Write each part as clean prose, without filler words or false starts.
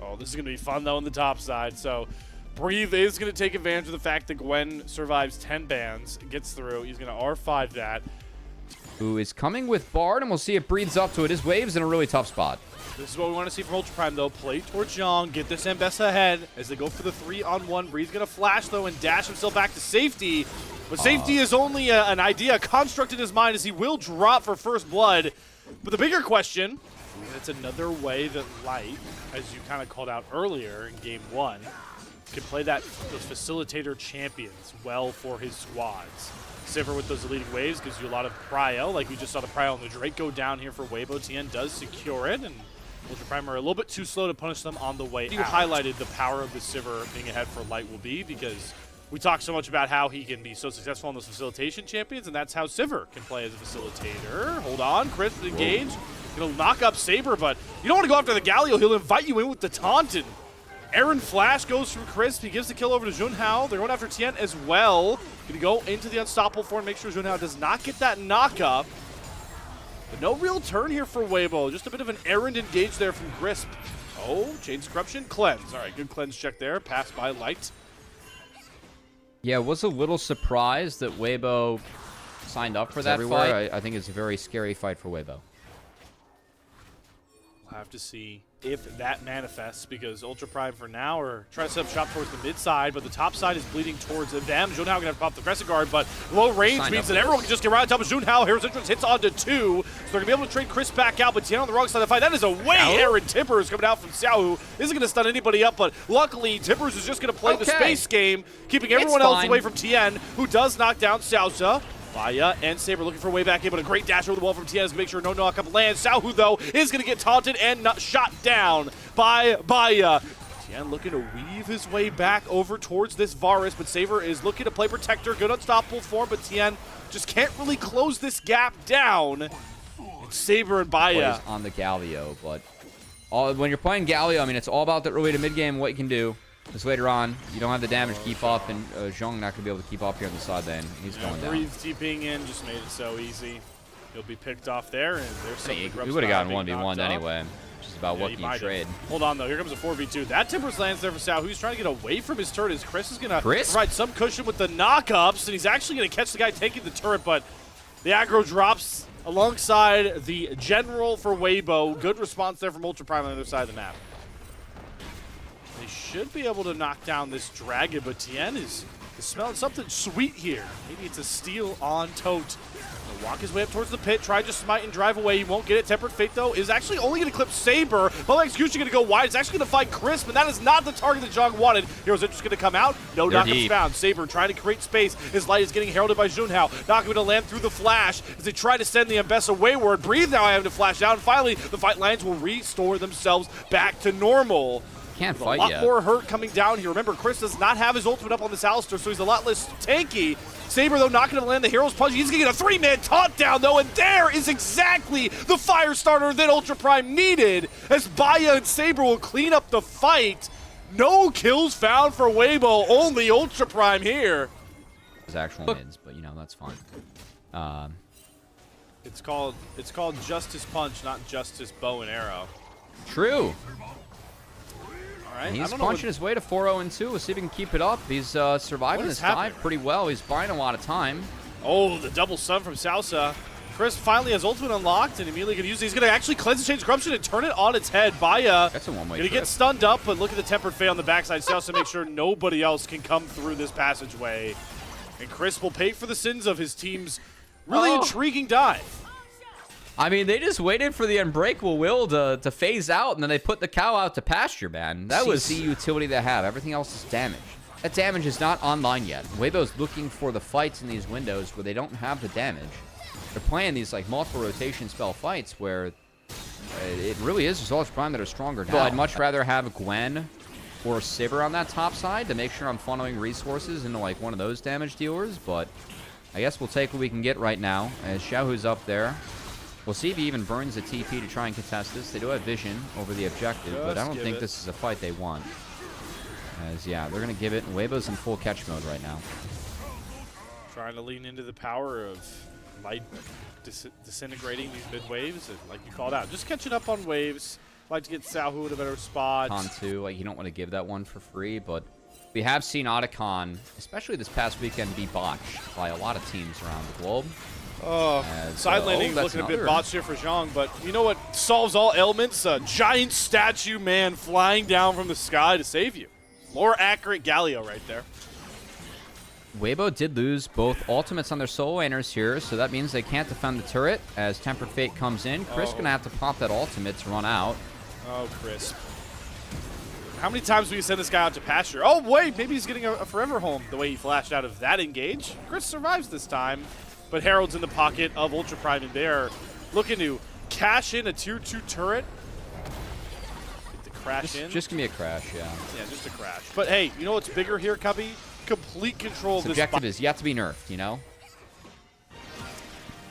Oh, this is going to be fun, though, on the top side. So Breathe is going to take advantage of the fact that Gwen survives 10 bans, gets through. He's going to R5 that. Who is coming with Bard, and we'll see if Breathes up to it. His Wave's in a really tough spot. This is what we want to see from Ultra Prime, though. Play towards Zhong, get this Ambessa ahead as they go for the 3-on-1. Breeze's going to flash, though, and dash himself back to safety. But safety is only an idea, a construct in his mind, as he will drop for first blood. But the bigger question, and it's another way that Light, as you kind of called out earlier in Game 1, can play those facilitator champions well for his squads. Sivir with those leading waves gives you a lot of prio, like we just saw the prio on the Drake go down here for Weibo. TN does secure it, and Ultra Prime are a little bit too slow to punish them on the way out. You highlighted the power of the Sivir being ahead for Light will be, because we talk so much about how he can be so successful on those facilitation champions, and that's how Sivir can play as a facilitator. Hold on, Chris engaged. Gonna knock up Saber, but you don't want to go after the Galio. He'll invite you in with the taunt, and Aaron Flash goes from Crisp. He gives the kill over to Junhao. They're going after Tien as well. Going to go into the Unstoppable form and make sure Junhao does not get that knock-up. But no real turn here for Weibo. Just a bit of an errand engage there from Crisp. Oh, Chains Corruption, cleanse. All right, good cleanse check there. Passed by Light. Yeah, was a little surprised that Weibo signed up for that fight. I think it's a very scary fight for Weibo. We'll have to see if that manifests, because Ultra Prime for now are trying to set up shop towards the mid side, but the top side is bleeding towards them. Junhao gonna have to pop the Crescent Guard, but low range means that everyone can just get right on top of Junhao. Hero's Entrance hits onto 2, so they're gonna be able to trade Chris back out, but Tien on the wrong side of the fight. That is a way Aaron Tippers coming out from Xiao, who isn't gonna stun anybody up, but luckily Tippers is just gonna play the space game, keeping everyone else away from Tien, who does knock down Xiaoza. Baya and Saber looking for a way back in, but a great dash over the wall from Tien is going to make sure no knock-up lands. Xiaohu, though, is going to get taunted and shot down by Baya. Tien looking to weave his way back over towards this Varus, but Saber is looking to play Protector. Good unstoppable form, but Tien just can't really close this gap down. And Saber and Baya on the Galio, but when you're playing Galio, I mean, it's all about the early to mid-game, what you can do. Because later on, you don't have the damage to keep up, and Zhong not going to be able to keep up here on the side lane. He's going down. Breathe TPing in just made it so easy. He'll be picked off there, and there's something. We would have gotten 1v1 anyway. Just about what can you trade. Hold on, though. Here comes a 4v2. That Timbers lands there for Sao, who's trying to get away from his turret, as Chris is going to provide some cushion with the knockups, and he's actually going to catch the guy taking the turret, but the aggro drops alongside the general for Weibo. Good response there from Ultra Prime on the other side of the map. They should be able to knock down this dragon, but Tien is smelling something sweet here. Maybe it's a steal on Tote. He'll walk his way up towards the pit, try to smite and drive away. He won't get it. Tempered Fate, though, is actually only going to clip Saber. But execution going to go wide. It's actually going to find Crisp, and that is not the target that Zhong wanted. Hero's Interest going to come out. No knockups found. Saber trying to create space. His Light is getting heralded by Junhao. Not going to land through the flash as they try to send the Ambessa wayward. Breathe now having to flash out, and finally the fight lines will restore themselves back to normal. Can't fight yet. A lot more hurt coming down here. Remember, Chris does not have his ultimate up on this Alistar, so he's a lot less tanky. Saber, though, not going to land the Hero's Punch. He's going to get a 3-man taunt down, though, and there is exactly the fire starter that Ultra Prime needed, as Baya and Saber will clean up the fight. No kills found for Weibo, only Ultra Prime here. His actual mids, but, you know, that's fine. It's called Justice Punch, not Justice Bow and Arrow. True. Right. He's punching his way to 4-0-2. We'll see if he can keep it up. He's surviving this dive pretty well. He's buying a lot of time. Oh, the double stun from Salsa. Chris finally has ultimate unlocked and immediately going to use it. He's going to actually cleanse and change corruption and turn it on its head. Baya that's a one-way going to get stunned up, but look at the tempered fate on the backside. Salsa makes sure nobody else can come through this passageway. And Chris will pay for the sins of his team's really intriguing dive. I mean, they just waited for the Unbreakable Will to phase out, and then they put the cow out to pasture, man. That was the utility they have. Everything else is damage. That damage is not online yet. Weibo's looking for the fights in these windows where they don't have the damage. They're playing these like multiple rotation spell fights where it really is just Ultra Prime that are stronger now. I'd much rather have Gwen or Sivir on that top side to make sure I'm funneling resources into like one of those damage dealers, but I guess we'll take what we can get right now as Xiaohu's up there. We'll see if he even burns a TP to try and contest this. They do have vision over the objective, but I don't think this is a fight they want. As, yeah, they're going to give it, and Weibo's in full catch mode right now. Trying to lean into the power of Light disintegrating these mid waves, and like you called out, just catching up on waves. Like to get Xiaohu in a better spot. Con too, like you don't want to give that one for free, but we have seen Otacon, especially this past weekend, be botched by a lot of teams around the globe. Side landing looking a bit botched here for Zhang, but you know what solves all ailments? A giant statue man flying down from the sky to save you. More accurate Galio right there. Weibo did lose both ultimates on their solo laners here, so that means they can't defend the turret as Tempered Fate comes in. Chris gonna have to pop that ultimate to run out. Oh, Chris. How many times will you send this guy out to pasture? Oh, wait, maybe he's getting a forever home the way he flashed out of that engage. Chris survives this time, but Herald's in the pocket of Ultra Prime, and they're looking to cash in a tier 2 turret. Get the crash in. Just give me a crash, yeah. Yeah, just a crash. But hey, you know what's bigger here, Cubby? Complete control of this. Objective is yet to be nerfed, you know?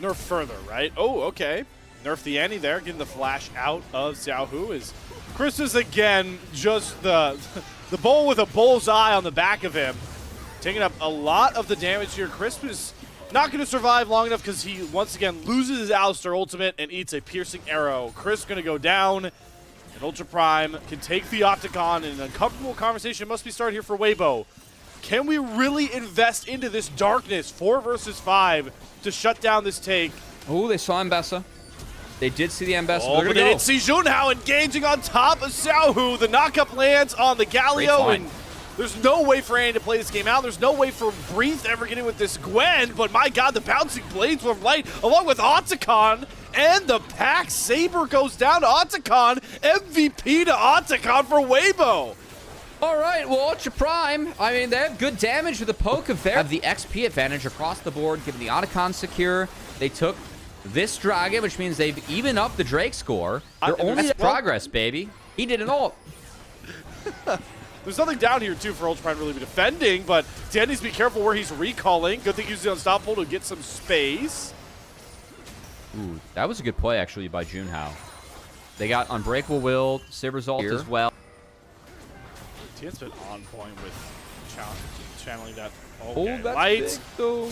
Nerf further, right? Oh, okay. Nerf the Annie there, getting the flash out of Xiaohu. Is Chris is again just the bull with a bull's eye on the back of him, taking up a lot of the damage here. Chris is not going to survive long enough because he once again loses his Alistar ultimate and eats a piercing arrow. Chris going to go down, and Ultra Prime can take the Opticon, and an uncomfortable conversation must be started here for Weibo. Can we really invest into this darkness, 4 versus 5, to shut down this take? Oh, they saw Mbessa. They did see the Mbessa. Oh, but they didn't see Junhao engaging on top of Xiaohu. The knockup lands on the Galio, and there's no way for Annie to play this game out. There's no way for Breathe ever getting with this Gwen, but my God, the bouncing blades from Light, along with Otacon, and the pack Saber goes down to Otacon. MVP to Otacon for Weibo. All right, well, Ultra Prime, I mean, they have good damage with the poke of their... have the XP advantage across the board, given the Otacon secure. They took this dragon, which means they've evened up the Drake score. They're only in progress, baby. He did it all. There's nothing down here, too, for Ultra Prime to really be defending, but Dan needs to be careful where he's recalling. Good thing he used the Unstoppable to get some space. Ooh, that was a good play, actually, by Junhao. They got Unbreakable Will, Saber's ult as well. Tian's been on point with channeling that. Okay. Oh, that's Light. big, though.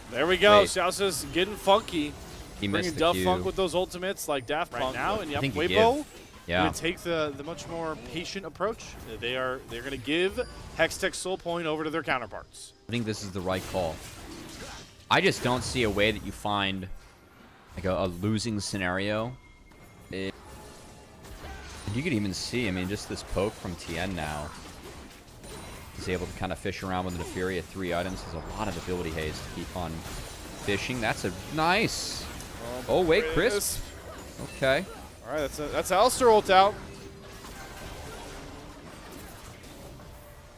There we go. Xiao's getting funky. He bringing Duff Funk with those ultimates like Daft Punk now, and yep, Weibo going to take the much more patient approach. They're going to give Hextech Soul Point over to their counterparts. I think this is the right call. I just don't see a way that you find like a losing scenario. You could even see, I mean, just this poke from Tien now. He's able to kind of fish around with the Fury at 3 items. Has a lot of ability haze to keep on fishing. That's a nice. Oh wait, Chris. Okay. All right, that's Alistar ult out.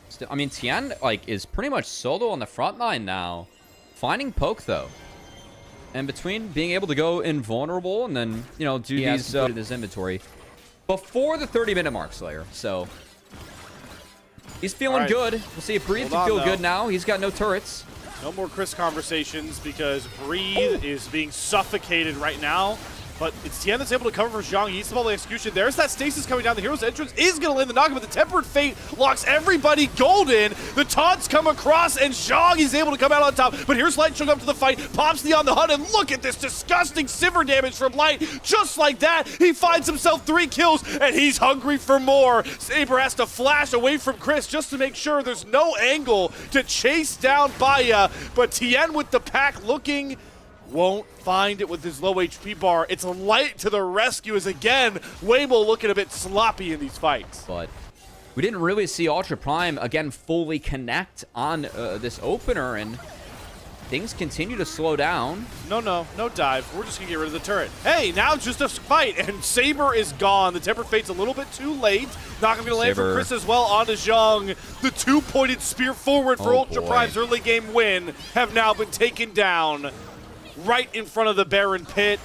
Still, I mean, Tien like is pretty much solo on the front line now, finding poke though. And between being able to go invulnerable and then do these his inventory before the 30-minute mark, Slayer. So he's feeling good. We'll see if Breathe can feel good now. He's got no turrets. No more Chris conversations because Breathe is being suffocated right now. But it's Tien that's able to cover for Zhang. He needs the ball execution. There's that stasis coming down. The hero's entrance is going to land the knockup, but the Tempered Fate locks everybody golden. The taunts come across, and Zhang is able to come out on top. But here's Light showing up to the fight. Pops the on the hunt, and look at this disgusting Sivir damage from Light. Just like that, he finds himself 3 kills, and he's hungry for more. Saber has to flash away from Chris just to make sure there's no angle to chase down Baya. But Tien with the pack looking... won't find it with his low HP bar. It's Light to the rescue as, again, Weibo looking a bit sloppy in these fights. But we didn't really see Ultra Prime, again, fully connect on this opener, and things continue to slow down. No dive. We're just going to get rid of the turret. Hey, now it's just a fight, and Saber is gone. The Tempered Fate's a little bit too late. Not going to land for Chris as well onto Zhang. The 2-pointed spear forward for Ultra Prime's early game win have now been taken down. Right in front of the Baron pit.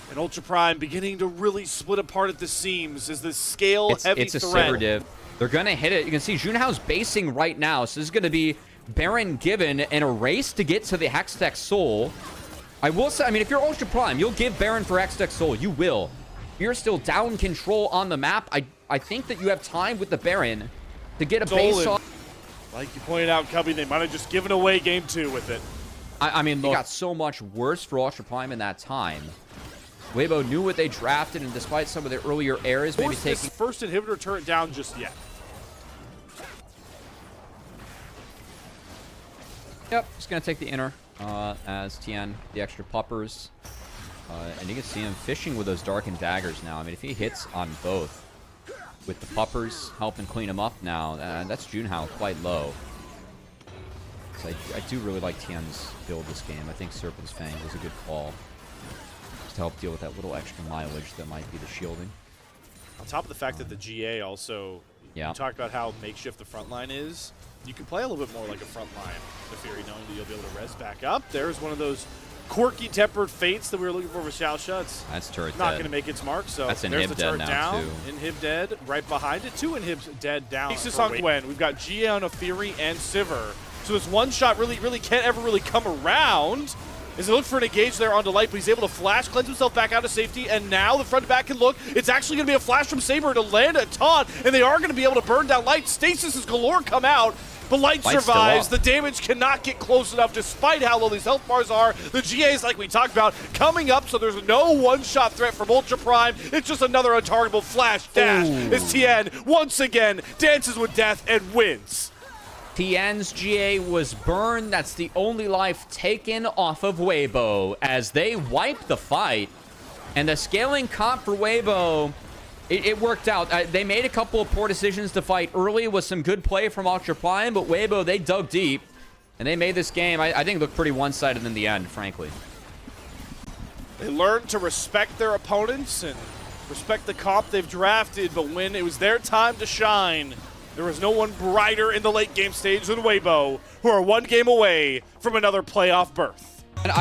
And Ultra Prime beginning to really split apart at the seams as this scale-heavy threat. It's a Saber div. They're going to hit it. You can see Junhao's basing right now, so this is going to be Baron given and a race to get to the Hextech Soul. I will say, I mean, if you're Ultra Prime, you'll give Baron for Hextech Soul. You will. You're still down control on the map. I think that you have time with the Baron to get a base off. Like you pointed out, Cubby, they might have just given away game 2 with it. I mean, it got so much worse for Ultra Prime in that time. Weibo knew what they drafted, and despite some of their earlier errors, maybe Force taking this first inhibitor turret down just yet. Yep, just gonna take the inner as Tien, the extra puppers. And you can see him fishing with those darkened daggers now. I mean, if he hits on both, with the puppers helping clean him up now, that's Junhao quite low. So I do really like Tien's build this game. I think Serpent's Fang was a good call, just to help deal with that little extra mileage that might be the shielding. On top of the fact that the GA also, Yeah. you talked about how makeshift the front line is. You can play a little bit more like a front line, the Fury, knowing that you'll be able to res back up. There's one of those quirky tempered fates that we were looking for with Xiaosha. It's That's turret not dead. going to make its mark, so That's there's the inhib dead turret now, down. too. Inhib dead, right behind it. 2 inhibs dead down. Aces on Gwen. We've got GA on a Fury and Sivir. So this one shot really can't ever really come around. As they look for an engage there onto Light, but he's able to flash, cleanse himself back out of safety, and now the front to back can look. It's actually going to be a flash from Saber to land a taunt, and they are going to be able to burn down Light. Stasis is galore come out, but Light survives. The damage cannot get close enough despite how low these health bars are. The GAs, like we talked about, coming up, so there's no one-shot threat from Ultra Prime. It's just another untargetable flash dash as Tien once again dances with death and wins. Tien's GA was burned. That's the only life taken off of Weibo as they wipe the fight. And the scaling comp for Weibo, it worked out. They made a couple of poor decisions to fight early with some good play from Ultra Prime, but Weibo, they dug deep. And they made this game, I think, look pretty one-sided in the end, frankly. They learned to respect their opponents and respect the comp they've drafted, but when it was their time to shine, there was no one brighter in the late game stage than Weibo, who are one game away from another playoff berth. And